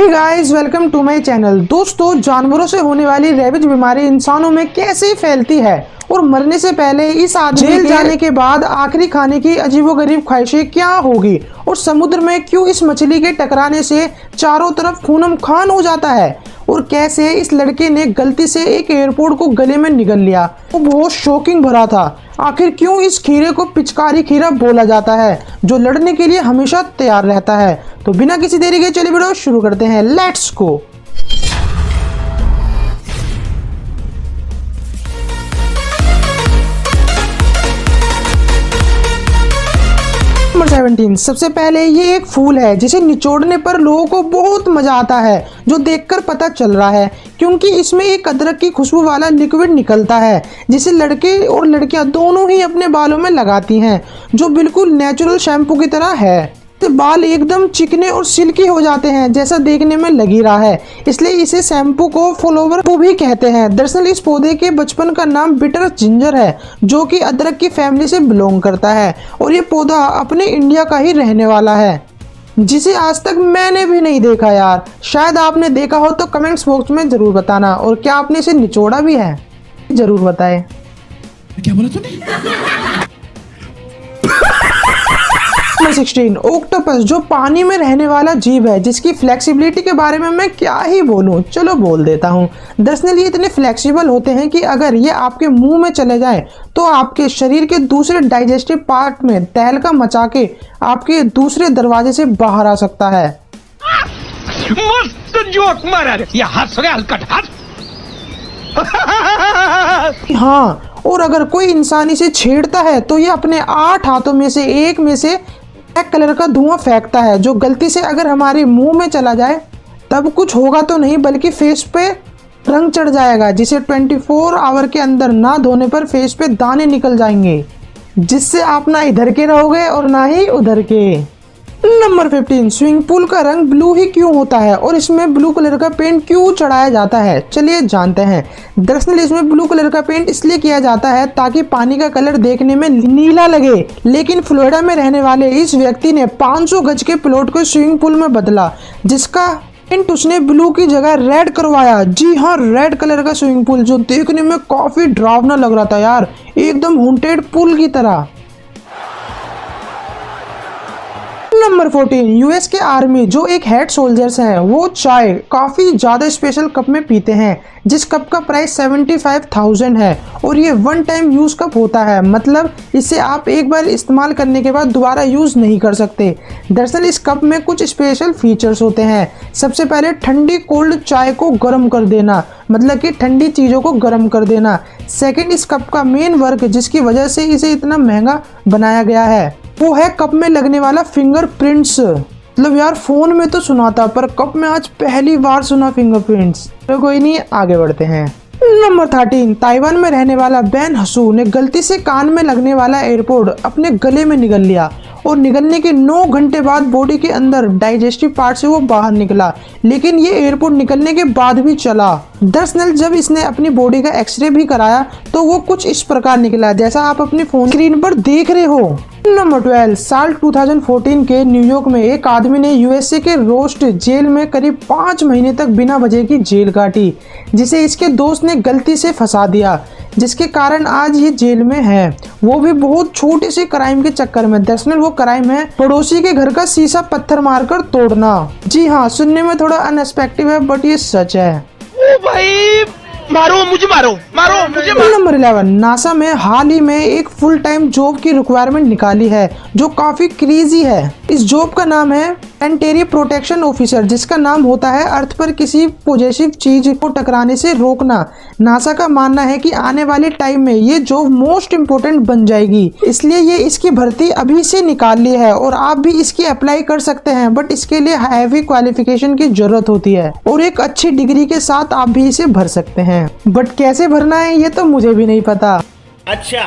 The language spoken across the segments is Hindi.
Hey guys, welcome to my channel. दोस्तों, जानवरों से होने वाली रेबीज बीमारी इंसानों में कैसे फैलती है और मरने से पहले इस आदमी जेल जाने के बाद आखिरी खाने की अजीबोगरीब ख्वाहिशें क्या होगी और समुद्र में क्यों इस मछली के टकराने से चारों तरफ खूनम खान हो जाता है और कैसे इस लड़के ने गलती से एक एयरपोर्ट को गले में निगल लिया। वो बहुत शॉकिंग भरा था। आखिर क्यों इस खीरे को पिचकारी खीरा बोला जाता है जो लड़ने के लिए हमेशा तैयार रहता है। तो बिना किसी देरी के चलिए वीडियो शुरू करते हैं। Let's go. नंबर 17। सबसे पहले ये एक फूल है जिसे निचोड़ने पर लोगों को बहुत मजा आता है, जो देखकर पता चल रहा है क्योंकि इसमें एक अदरक की खुशबू वाला लिक्विड निकलता है जिसे लड़के और लड़कियां दोनों ही अपने बालों में लगाती हैं, जो बिल्कुल नेचुरल शैम्पू की तरह है। तो बाल एकदम चिकने और सिल्की हो जाते हैं जैसा देखने में लग ही रहा है, इसलिए इसे शैम्पू को फ्लावर को भी कहते हैं। दरअसल इस पौधे के बचपन का नाम बिटर जिंजर है जो कि अदरक की फैमिली से बिलोंग करता है और ये पौधा अपने इंडिया का ही रहने वाला है, जिसे आज तक मैंने भी नहीं देखा यार। शायद आपने देखा हो तो कमेंट्स बॉक्स में जरूर बताना, और क्या आपने इसे निचोड़ा भी है जरूर बताएं। क्या बोला तूने? 16। ऑक्टोपस, जो पानी में रहने वाला जीव है जिसकी फ्लेक्सिबिलिटी के बारे में मैं क्या ही बोलूं, चलो बोल देता हूं। दरअसल ये इतने फ्लेक्सिबल होते हैं कि अगर ये आपके मुंह में चले जाएं तो आपके शरीर के दूसरे डाइजेस्टिव पार्ट में तहलका मचा के आपके दूसरे दरवाजे से बाहर आ सकता है। मस्त जोक मारा रे, ये हंस रहे हलकट हंस। हाँ, और अगर कोई इंसान इसे छेड़ता है तो ये अपने 8 हाथों में से एक में से ब्लैक कलर का धुआं फेंकता है, जो गलती से अगर हमारे मुंह में चला जाए तब कुछ होगा तो नहीं बल्कि फेस पे रंग चढ़ जाएगा, जिसे 24 आवर के अंदर ना धोने पर फेस पे दाने निकल जाएंगे, जिससे आप ना इधर के रहोगे और ना ही उधर के। नंबर 15। स्विमिंग पूल का रंग ब्लू ही क्यों होता है और इसमें ब्लू कलर का पेंट क्यों चढ़ाया जाता है, चलिए जानते हैं। दरअसल इसमें ब्लू कलर का पेंट इसलिए किया जाता है ताकि पानी का कलर देखने में नीला लगे, लेकिन फ्लोरिडा में रहने वाले इस व्यक्ति ने 500 गज के प्लॉट को स्विमिंग पूल में बदला, जिसका पेंट उसने ब्लू की जगह रेड करवाया। जी हाँ, रेड कलर का स्विमिंग पूल जो देखने में काफी डरावना लग रहा था यार, एकदम हॉन्टेड पूल की तरह। नंबर 14। यूएस के आर्मी जो एक हेड सोल्जर्स हैं वो चाय काफी ज्यादा स्पेशल कप में पीते हैं, जिस कप का प्राइस 75,000 है और ये वन टाइम यूज कप होता है, मतलब इसे आप एक बार इस्तेमाल करने के बाद दोबारा यूज नहीं कर सकते। दरअसल इस कप में कुछ स्पेशल फीचर्स होते हैं। सबसे पहले ठंडी कोल्ड चाय को गर्म कर देना, मतलब कि ठंडी चीजों को गर्म कर देना। सेकंड, इस कप का मेन वर्क जिसकी वजह से इसे इतना महंगा बनाया गया है वो है कप में लगने वाला फिंगरप्रिंट्स। मतलब यार फोन में तो सुना था पर कप में आज पहली बार सुना फिंगरप्रिंट्स। तो कोई नहीं, आगे बढ़ते हैं। नंबर 13। ताइवान में रहने वाला बेन हसू ने गलती से कान में लगने वाला एयरपोर्ट अपने गले में निगल लिया और निगलने के 9 घंटे बाद बॉडी के अंदर डाइजेस्टिव पार्ट से वो बाहर निकला, लेकिन ये एयरपोर्ट निकलने के बाद भी चला। दरअसल जब इसने अपनी बॉडी का एक्सरे भी कराया तो वो कुछ इस प्रकार निकला जैसा आप अपनी फोन स्क्रीन पर देख रहे हो। नंबर 12। साल 2014 के न्यूयॉर्क में एक आदमी ने यूएसए के रोस्ट जेल में करीब 5 महीने तक बिना वजह की जेल काटी, जिसे इसके दोस्त ने गलती से फंसा दिया, जिसके कारण आज ये जेल में है, वो भी बहुत छोटे से क्राइम के चक्कर में। दरअसल वो क्राइम है पड़ोसी के घर का शीशा पत्थर मारकर तोड़ना। जी हाँ, सुनने में थोड़ा अनएक्सपेक्टेड है बट ये सच है। ओ भाई, मारो मुझे, मारो मुझे। नंबर 11। नासा में हाल ही में एक फुल टाइम जॉब की रिक्वायरमेंट निकाली है जो काफी क्रेजी है। इस जॉब का नाम है प्लानेटरी प्रोटेक्शन ऑफिसर, जिसका नाम होता है अर्थ पर किसी पॉजिटिव चीज को टकराने से रोकना। नासा का मानना है कि आने वाले टाइम में ये जॉब मोस्ट इम्पोर्टेंट बन जाएगी, इसलिए ये इसकी भर्ती अभी से निकाल ली है और आप भी इसकी अप्लाई कर सकते हैं, बट इसके लिए हैवी क्वालिफिकेशन की जरूरत होती है और एक अच्छी डिग्री के साथ आप भी इसे भर सकते हैं, बट कैसे भरना है ये तो मुझे भी नहीं पता। अच्छा।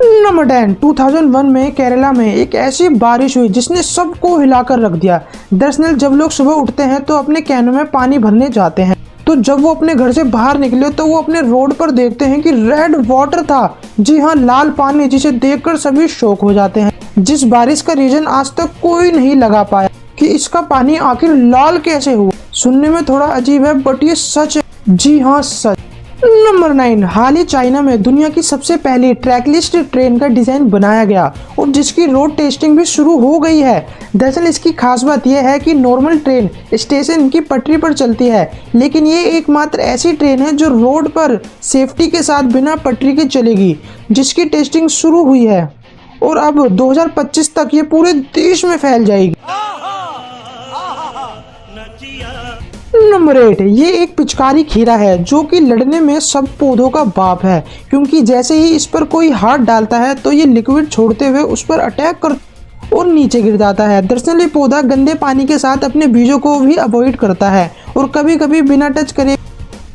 नंबर 10। 2001 में केरला में एक ऐसी बारिश हुई जिसने सबको हिलाकर रख दिया। दरअसल जब लोग सुबह उठते हैं तो अपने कैनों में पानी भरने जाते हैं, तो जब वो अपने घर से बाहर निकले तो वो अपने रोड पर देखते हैं कि रेड वाटर था। जी हाँ, लाल पानी, जिसे देखकर सभी शॉक हो जाते हैं। जिस बारिश का रीजन आज तक कोई नहीं लगा पाया, कि इसका पानी आखिर लाल कैसे हुआ। सुनने में थोड़ा अजीब है बट ये सच है। जी हाँ, सच। नंबर 9, हाल ही चाइना में दुनिया की सबसे पहली ट्रैकलिस्ट ट्रेन का डिजाइन बनाया गया और जिसकी रोड टेस्टिंग भी शुरू हो गई है। दरअसल इसकी खास बात यह है कि नॉर्मल ट्रेन स्टेशन की पटरी पर चलती है, लेकिन ये एकमात्र ऐसी ट्रेन है जो रोड पर सेफ्टी के साथ बिना पटरी के चलेगी, जिसकी टेस्टिंग शुरू हुई है और अब 2025 तक ये पूरे देश में फैल जाएगी। नंबर 8, ये एक पिचकारी खीरा है जो कि लड़ने में सब पौधों का बाप है, क्योंकि जैसे ही इस पर कोई हाथ डालता है तो ये लिक्विड छोड़ते हुए उस पर अटैक कर और नीचे गिर जाता है। दरअसल ये पौधा गंदे पानी के साथ अपने बीजों को भी अवॉइड करता है और कभी कभी बिना टच करे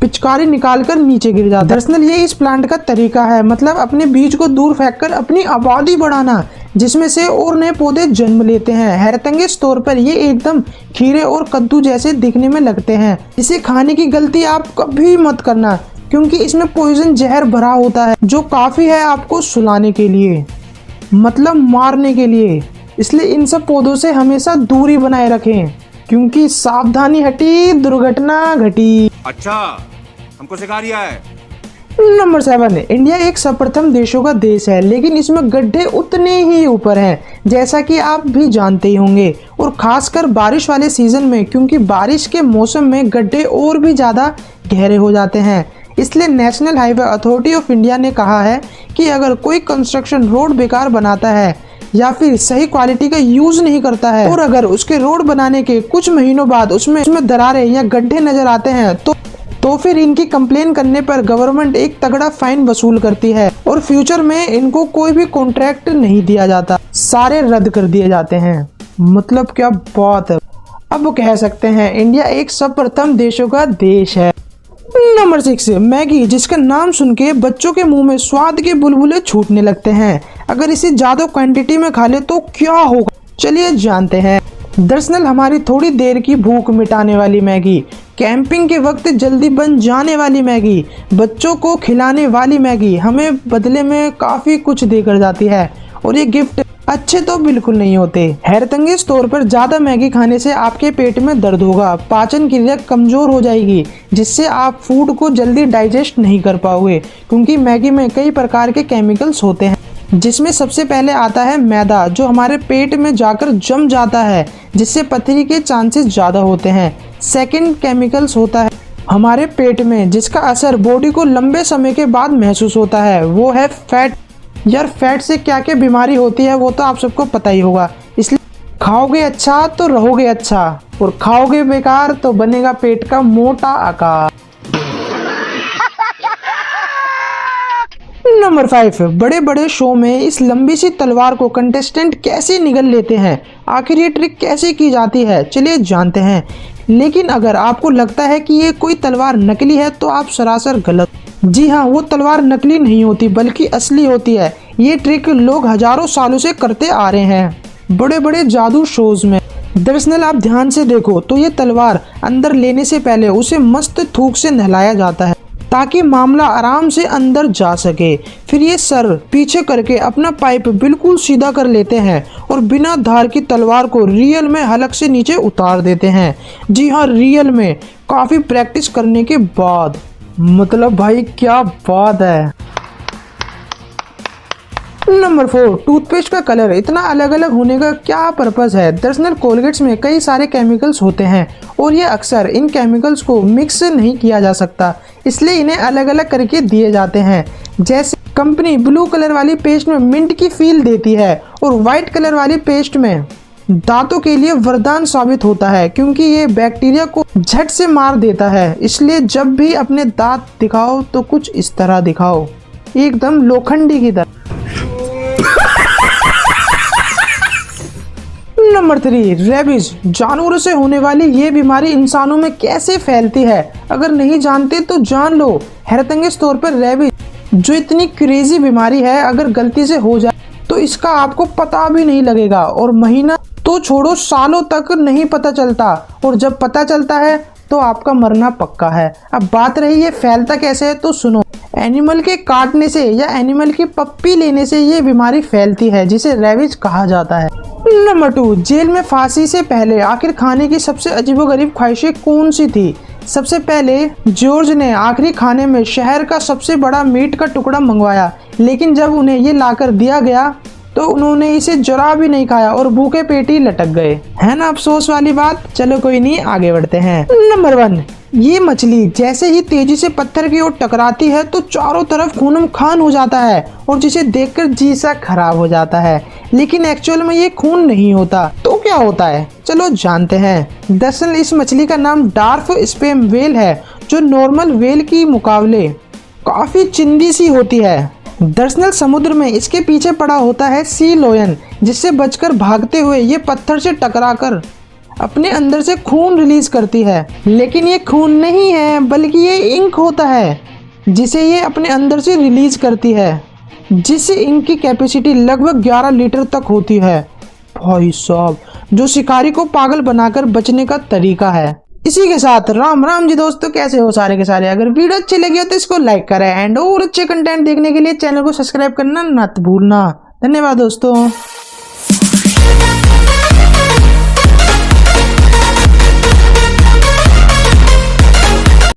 पिचकारी निकालकर नीचे गिर जाता है। दरअसल ये इस प्लांट का तरीका है, मतलब अपने बीज को दूर फेंककर अपनी आबादी बढ़ाना, जिसमें से और नए पौधे जन्म लेते हैं। हैरतअंगेज तौर पर ये एकदम खीरे और कद्दू जैसे दिखने में लगते हैं। इसे खाने की गलती आप कभी मत करना, क्योंकि इसमें पॉइजन जहर भरा होता है जो काफी है आपको सुलाने के लिए, मतलब मारने के लिए। इसलिए इन सब पौधों से हमेशा दूरी बनाए रखें, क्योंकि सावधानी हटी दुर्घटना घटी। अच्छा, हमको सिखा रिया है। नंबर 7, इंडिया एक सर्वप्रथम देशों का देश है, लेकिन इसमें गड्ढे उतने ही ऊपर हैं, जैसा कि आप भी जानते ही होंगे, और खासकर बारिश वाले सीजन में, क्योंकि बारिश के मौसम में गड्ढे और भी ज़्यादा गहरे हो जाते हैं। इसलिए national highway authority of India ने कहा है कि अगर कोई कंस्ट्रक्शन रोड बेकार बनाता है या फिर सही क्वालिटी का यूज नहीं करता है और अगर उसके रोड बनाने के कुछ महीनों बाद उसमें दरारें या गड्ढे नजर आते हैं तो फिर इनकी कंप्लेन करने पर गवर्नमेंट एक तगड़ा फाइन वसूल करती है और फ्यूचर में इनको कोई भी कॉन्ट्रैक्ट नहीं दिया जाता, सारे रद्द कर दिए जाते हैं। मतलब क्या बात है। अब कह सकते हैं इंडिया एक सर्वप्रथम देशों का देश है। नंबर 6, मैगी, जिसका नाम सुन के बच्चों के मुंह में स्वाद के बुलबुले छूटने लगते हैं। अगर इसे ज्यादा क्वांटिटी में खा ले तो क्या होगा, चलिए जानते हैं। दरअसल हमारी थोड़ी देर की भूख मिटाने वाली मैगी, कैंपिंग के वक्त जल्दी बन जाने वाली मैगी, बच्चों को खिलाने वाली मैगी हमें बदले में काफी कुछ देकर जाती है और ये गिफ्ट अच्छे तो बिल्कुल नहीं होते। हैरतअंगेज तौर पर ज्यादा मैगी खाने से आपके पेट में दर्द होगा, पाचन क्रिया कमजोर हो जाएगी, जिससे आप फूड को जल्दी डाइजेस्ट नहीं कर पाओगे, क्योंकि मैगी में कई प्रकार के केमिकल्स होते हैं, जिसमें सबसे पहले आता है मैदा, जो हमारे पेट में जाकर जम जाता है, जिससे पथरी के चांसेस ज्यादा होते हैं। सेकंड केमिकल्स होता है हमारे पेट में, जिसका असर बॉडी को लंबे समय के बाद महसूस होता है, वो है फैट। यार फैट से क्या क्या बीमारी होती है वो तो आप सबको पता ही होगा, इसलिए खाओगे अच्छा तो रहोगे अच्छा और खाओगे बेकार तो बनेगा पेट का मोटा आकार। नंबर 5, बड़े बड़े शो में इस लंबी सी तलवार को कंटेस्टेंट कैसे निगल लेते हैं, आखिर ये ट्रिक कैसे की जाती है, चलिए जानते हैं। लेकिन अगर आपको लगता है कि ये कोई तलवार नकली है तो आप सरासर गलत। जी हाँ, वो तलवार नकली नहीं होती बल्कि असली होती है। ये ट्रिक लोग हजारों सालों से करते आ रहे हैं बड़े बड़े जादू शोज में। दरअसल आप ध्यान से देखो तो ये तलवार अंदर लेने से पहले उसे मस्त थूक से नहलाया जाता है ताकि मामला आराम से अंदर जा सके। फिर ये सर पीछे करके अपना पाइप बिल्कुल सीधा कर लेते हैं और बिना धार की तलवार को रियल में हलक से नीचे उतार देते हैं। जी हाँ, रियल में, काफी प्रैक्टिस करने के बाद। मतलब भाई क्या बात है। नंबर 4, टूथपेस्ट का कलर इतना अलग अलग होने का क्या पर्पस है। दरअसल कोलगेट्स में कई सारे केमिकल्स होते हैं और ये अक्सर इन केमिकल्स को मिक्स नहीं किया जा सकता, इसलिए इन्हें अलग अलग करके दिए जाते हैं। जैसे कंपनी ब्लू कलर वाली पेस्ट में मिंट की फील देती है और व्हाइट कलर वाली पेस्ट में दांतों के लिए वरदान साबित होता है, क्योंकि ये बैक्टीरिया को झट से मार देता है। इसलिए जब भी अपने दांत दिखाओ तो कुछ इस तरह दिखाओ, एकदम लोखंडी की तरह। नंबर 3, रेबीज, जानवरों से होने वाली ये बीमारी इंसानों में कैसे फैलती है, अगर नहीं जानते तो जान लो। हैरतअंगेज तौर पर रेबीज जो इतनी क्रेजी बीमारी है, अगर गलती से हो जाए तो इसका आपको पता भी नहीं लगेगा और महीना तो छोड़ो सालों तक नहीं पता चलता, और जब पता चलता है तो आपका मरना पक्का है। अब बात रही ये फैलता कैसे है, तो सुनो। एनिमल के काटने से या एनिमल की पप्पी लेने से ये बीमारी फैलती है, जिसे रेबीज कहा जाता है। नंबर 2, जेल में फांसी से पहले आखिर खाने की सबसे अजीबोगरीब ख्वाहिशें कौन सी थी। सबसे पहले जॉर्ज ने आखिरी खाने में शहर का सबसे बड़ा मीट का टुकड़ा मंगवाया, लेकिन जब उन्हें ये लाकर दिया गया तो उन्होंने इसे जरा भी नहीं खाया और भूखे पेट ही लटक गए। है ना अफसोस वाली बात। चलो कोई नहीं, आगे बढ़ते हैं। नंबर 1, ये मछली जैसे ही तेजी से पत्थर की ओर टकराती है तो चारों तरफ खूनम खान हो जाता है और जिसे देखकर जी सा खराब हो जाता है, लेकिन एक्चुअल में ये खून नहीं होता। तो क्या होता है, चलो जानते हैं। दरअसल इस मछली का नाम डार्फ स्पेम वेल है, जो नॉर्मल वेल की मुकाबले काफी चिंदी सी होती है। दरअसल समुद्र में इसके पीछे पड़ा होता है सी लोयन, जिससे बचकर भागते हुए ये पत्थर से टकराकर अपने अंदर से खून रिलीज करती है। लेकिन ये खून नहीं है, बल्कि ये इंक होता है, जिसे ये अपने अंदर से रिलीज करती है, जिससे इंक की कैपेसिटी लगभग 11 लीटर तक होती है। भाई साहब, जो शिकारी को पागल बनाकर बचने का तरीका है। इसी के साथ राम राम जी दोस्तों, कैसे हो सारे के सारे। अगर वीडियो अच्छी लगी हो तो इसको लाइक करें एंड और अच्छे कंटेंट देखने के लिए चैनल को सब्सक्राइब करना मत भूलना। धन्यवाद दोस्तों।